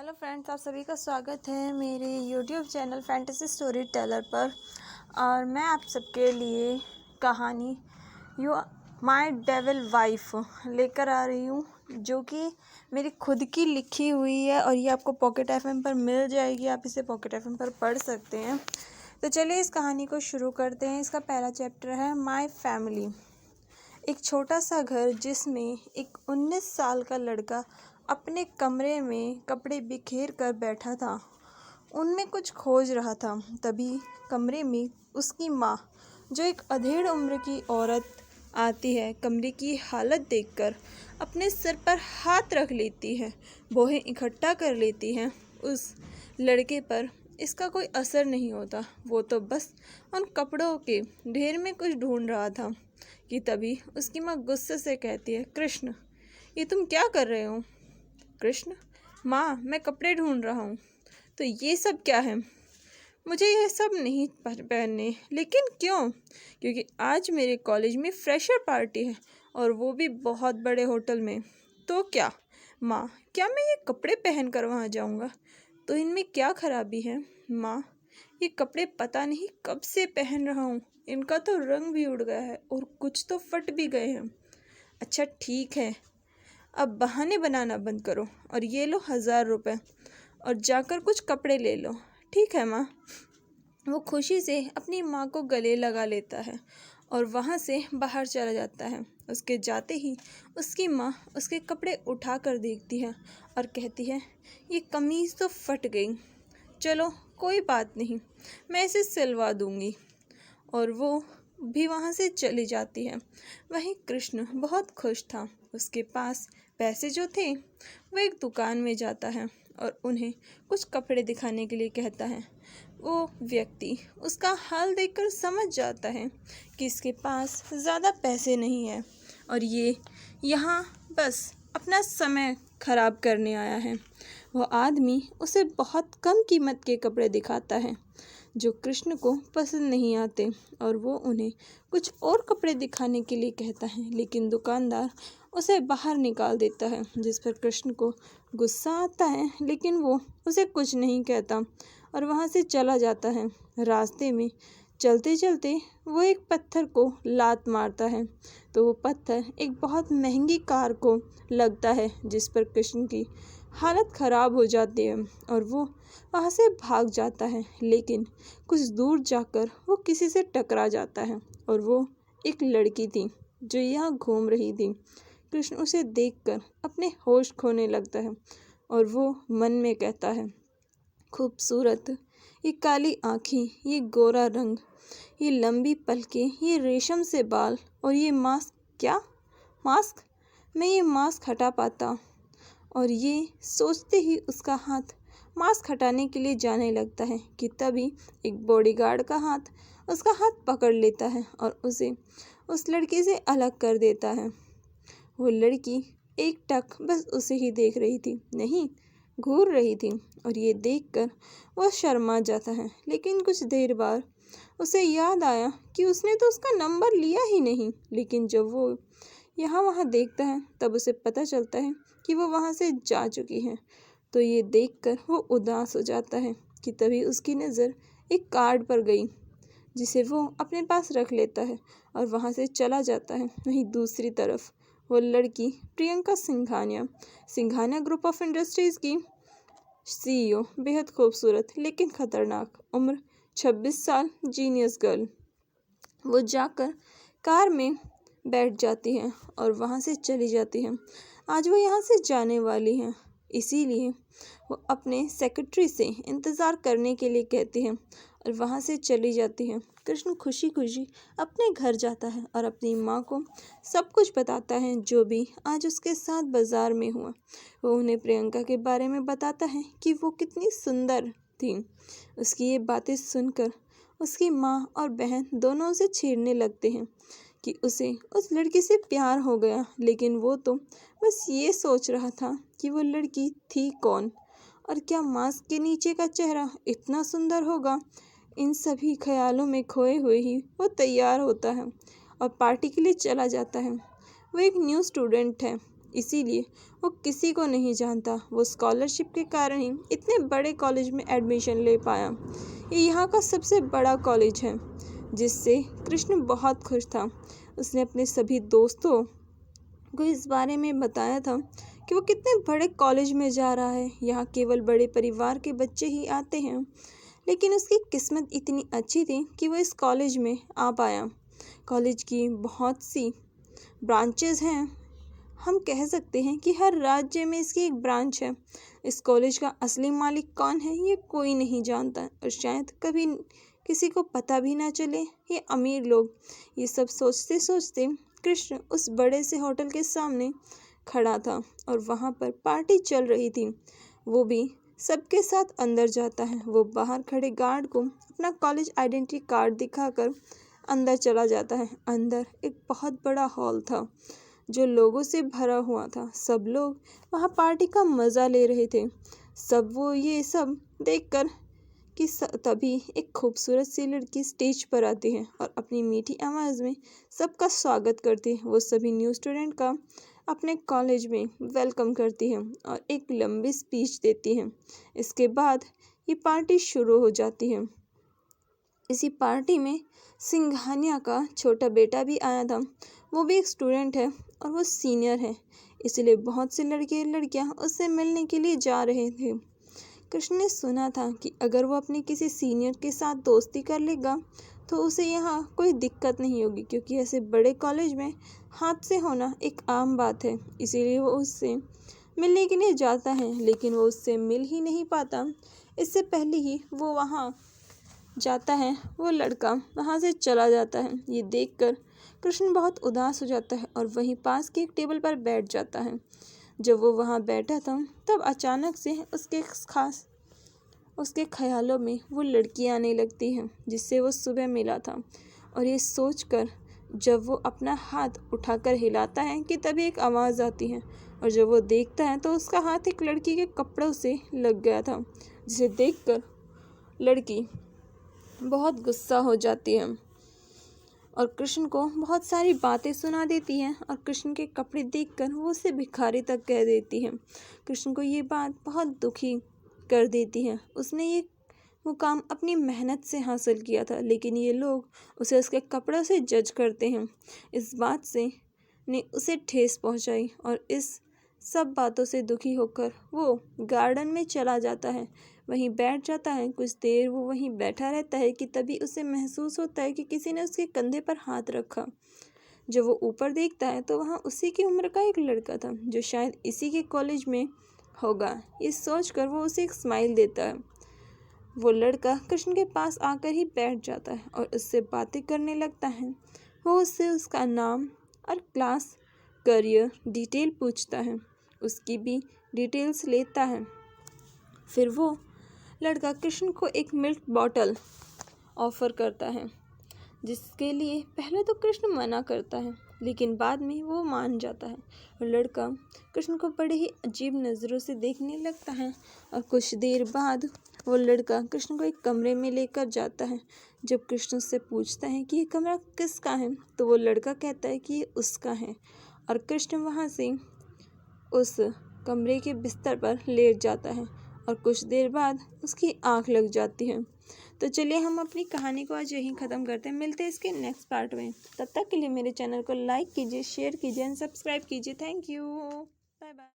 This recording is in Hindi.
हेलो फ्रेंड्स, आप सभी का स्वागत है मेरे YouTube channel fantasy story teller पर। और मैं आप सबके लिए कहानी यू माय डेविल वाइफ लेकर आ रही हूँ, जो कि मेरी खुद की लिखी हुई है और ये आपको पॉकेट एफएम पर मिल जाएगी। आप इसे पॉकेट एफएम पर पढ़ सकते हैं। तो चलिए इस कहानी को शुरू करते हैं। इसका पहला चैप्टर है माय फैमिली। एक छोटा सा घर जिसमें एक 19 साल का लड़का अपने कमरे में कपड़े बिखेर कर बैठा था, उनमें कुछ खोज रहा था। तभी कमरे में उसकी माँ, जो एक अधेड़ उम्र की औरत, आती है। कमरे की हालत देखकर अपने सिर पर हाथ रख लेती है, बोहें इकट्ठा कर लेती हैं। उस लड़के पर इसका कोई असर नहीं होता। वो तो बस उन कपड़ों के ढेर में कुछ ढूंढ रहा था कि तभी उसकी माँ गुस्से से कहती है, कृष्ण, ये तुम क्या कर रहे हो? कृष्ण, माँ, मैं कपड़े ढूंढ रहा हूँ। तो ये सब क्या है? मुझे यह सब नहीं पहनने। लेकिन क्यों? क्योंकि आज मेरे कॉलेज में फ्रेशर पार्टी है, और वो भी बहुत बड़े होटल में। तो क्या माँ, क्या मैं ये कपड़े पहन कर वहाँ जाऊँगा? तो इनमें क्या खराबी है? माँ, ये कपड़े पता नहीं कब से पहन रहा हूँ। इनका तो रंग भी उड़ गया है और कुछ तो फट भी गए हैं। अच्छा ठीक है, अब बहाने बनाना बंद करो और ये लो 1000 रुपये और जाकर कुछ कपड़े ले लो। ठीक है माँ। वो खुशी से अपनी माँ को गले लगा लेता है और वहाँ से बाहर चला जाता है। उसके जाते ही उसकी माँ उसके कपड़े उठा कर देखती है और कहती है, ये कमीज़ तो फट गई। चलो कोई बात नहीं, मैं इसे सिलवा दूँगी। और वो भी वहाँ से चली जाती है। वहीं कृष्ण बहुत खुश था। उसके पास पैसे जो थे, वो एक दुकान में जाता है और उन्हें कुछ कपड़े दिखाने के लिए कहता है। वो व्यक्ति उसका हाल देखकर समझ जाता है कि इसके पास ज़्यादा पैसे नहीं है और ये यहाँ बस अपना समय खराब करने आया है। वो आदमी उसे बहुत कम कीमत के कपड़े दिखाता है जो कृष्ण को पसंद नहीं आते, और वो उन्हें कुछ और कपड़े दिखाने के लिए कहता है, लेकिन दुकानदार उसे बाहर निकाल देता है, जिस पर कृष्ण को गुस्सा आता है। लेकिन वो उसे कुछ नहीं कहता और वहाँ से चला जाता है। रास्ते में चलते चलते वो एक पत्थर को लात मारता है, तो वो पत्थर एक बहुत महंगी कार को लगता है, जिस पर कृष्ण की हालत ख़राब हो जाती है और वो वहाँ से भाग जाता है। लेकिन कुछ दूर जाकर वो किसी से टकरा जाता है और वो एक लड़की थी जो यहाँ घूम रही थी। कृष्ण उसे देखकर अपने होश खोने लगता है और वो मन में कहता है, खूबसूरत, ये काली आँखें, ये गोरा रंग, ये लंबी पलकें, ये रेशम से बाल और ये मास्क। क्या मास्क? मैं ये मास्क हटा पाता? और ये सोचते ही उसका हाथ मास्क हटाने के लिए जाने लगता है कि तभी एक बॉडीगार्ड का हाथ उसका हाथ पकड़ लेता है और उसे उस लड़की से अलग कर देता है। वो लड़की एक टक बस उसे ही देख रही थी, नहीं, घूर रही थी, और ये देखकर वह शर्मा जाता है। लेकिन कुछ देर बाद उसे याद आया कि उसने तो उसका नंबर लिया ही नहीं। लेकिन जब वो यहाँ वहाँ देखता है तब उसे पता चलता है कि वो वहाँ से जा चुकी है। तो ये देखकर वो उदास हो जाता है कि तभी उसकी नज़र एक कार्ड पर गई, जिसे वो अपने पास रख लेता है और वहाँ से चला जाता है। वहीं दूसरी तरफ वो लड़की Priyanka Singhania group of industries की CEO, बेहद खूबसूरत लेकिन खतरनाक, उम्र 26 साल, जीनियस गर्ल। वो जाकर कार में बैठ जाती है और वहाँ से चली जाती है। आज वो यहाँ से जाने वाली है, इसीलिए वो अपने सेक्रेटरी से इंतज़ार करने के लिए कहती है और वहाँ से चली जाती है। कृष्ण खुशी खुशी अपने घर जाता है और अपनी माँ को सब कुछ बताता है जो भी आज उसके साथ बाज़ार में हुआ। वो उन्हें प्रियंका के बारे में बताता है कि वो कितनी सुंदर थी। उसकी ये बातें सुनकर उसकी माँ और बहन दोनों उसे छेड़ने लगते हैं कि उसे उस लड़की से प्यार हो गया। लेकिन वो तो बस ये सोच रहा था कि वो लड़की थी कौन और क्या मास्क के नीचे का चेहरा इतना सुंदर होगा। इन सभी ख्यालों में खोए हुए ही वो तैयार होता है और पार्टी के लिए चला जाता है। वो एक न्यू स्टूडेंट है, इसीलिए वो किसी को नहीं जानता। वो स्कॉलरशिप के कारण ही इतने बड़े कॉलेज में एडमिशन ले पाया। ये यहाँ का सबसे बड़ा कॉलेज है, जिससे कृष्ण बहुत खुश था। उसने अपने सभी दोस्तों को इस बारे में बताया था कि वो कितने बड़े कॉलेज में जा रहा है। यहाँ केवल बड़े परिवार के बच्चे ही आते हैं, लेकिन उसकी किस्मत इतनी अच्छी थी कि वो इस कॉलेज में आ पाया। कॉलेज की बहुत सी ब्रांचेज हैं। हम कह सकते हैं कि हर राज्य में इसकी एक ब्रांच है। इस कॉलेज का असली मालिक कौन है ये कोई नहीं जानता, और शायद कभी किसी को पता भी ना चले। ये अमीर लोग। ये सब सोचते सोचते कृष्ण उस बड़े से होटल के सामने खड़ा था और वहाँ पर पार्टी चल रही थी। वो भी सबके साथ अंदर जाता है। वो बाहर खड़े गार्ड को अपना कॉलेज आइडेंटिटी कार्ड दिखाकर अंदर चला जाता है। अंदर एक बहुत बड़ा हॉल था जो लोगों से भरा हुआ था। सब लोग वहाँ पार्टी का मज़ा ले रहे थे। वो ये सब देखकर कि तभी एक खूबसूरत सी लड़की स्टेज पर आती है और अपनी मीठी आवाज़ में सबका स्वागत करती है। वो सभी न्यू स्टूडेंट का अपने कॉलेज में वेलकम करती है और एक लंबी स्पीच देती है। इसके बाद ये पार्टी शुरू हो जाती है। इसी पार्टी में सिंघानिया का छोटा बेटा भी आया था। वो भी एक स्टूडेंट है और वो सीनियर है, इसलिए बहुत से लड़के लड़कियां उससे मिलने के लिए जा रहे थे। कृष्ण ने सुना था कि अगर वो अपने किसी सीनियर के साथ दोस्ती कर लेगा तो उसे यहाँ कोई दिक्कत नहीं होगी, क्योंकि ऐसे बड़े कॉलेज में हादसे होना एक आम बात है। इसीलिए वो उससे मिलने के लिए जाता है, लेकिन वो उससे मिल ही नहीं पाता। इससे पहले ही वो वहाँ जाता है, वो लड़का वहाँ से चला जाता है। ये देखकर कृष्ण बहुत उदास हो जाता है और वहीं पास की एक टेबल पर बैठ जाता है। जब वो वहाँ बैठा था तब अचानक से उसके ख्यालों में वो लड़की आने लगती है जिससे वो सुबह मिला था। और ये सोचकर जब वो अपना हाथ उठाकर हिलाता है कि तभी एक आवाज़ आती है, और जब वो देखता है तो उसका हाथ एक लड़की के कपड़ों से लग गया था, जिसे देखकर लड़की बहुत गुस्सा हो जाती है और कृष्ण को बहुत सारी बातें सुना देती है। और कृष्ण के कपड़े देखकर वो उसे भिखारी तक कह देती है। कृष्ण को ये बात बहुत दुखी कर देती है। उसने ये मुकाम अपनी मेहनत से हासिल किया था, लेकिन ये लोग उसे उसके कपड़ों से जज करते हैं। इस बात से ने उसे ठेस पहुंचाई और इस सब बातों से दुखी होकर वो गार्डन में चला जाता है, वहीं बैठ जाता है। कुछ देर वो वहीं बैठा रहता है कि तभी उसे महसूस होता है कि किसी ने उसके कंधे पर हाथ रखा। जब वो ऊपर देखता है तो वहाँ उसी की उम्र का एक लड़का था जो शायद इसी के कॉलेज में होगा। ये सोचकर वो उसे एक स्माइल देता है। वो लड़का कृष्ण के पास आकर ही बैठ जाता है और उससे बातें करने लगता है। वो उससे उसका नाम और क्लास करियर डिटेल पूछता है, उसकी भी डिटेल्स लेता है। फिर वो लड़का कृष्ण को एक मिल्क बॉटल ऑफ़र करता है, जिसके लिए पहले तो कृष्ण मना करता है, लेकिन बाद में वो मान जाता है। और लड़का कृष्ण को बड़े ही अजीब नज़रों से देखने लगता है। और कुछ देर बाद वो लड़का कृष्ण को एक कमरे में लेकर जाता है। जब कृष्ण उससे पूछता है कि ये कमरा किसका है, तो वो लड़का कहता है कि ये उसका है। और कृष्ण वहाँ से उस कमरे के बिस्तर पर लेट जाता है और कुछ देर बाद उसकी आँख लग जाती है। तो चलिए हम अपनी कहानी को आज यहीं ख़त्म करते हैं। मिलते हैं इसके नेक्स्ट पार्ट में। तब तक के लिए मेरे चैनल को लाइक कीजिए, शेयर कीजिए एंड सब्सक्राइब कीजिए। Thank you. Bye bye.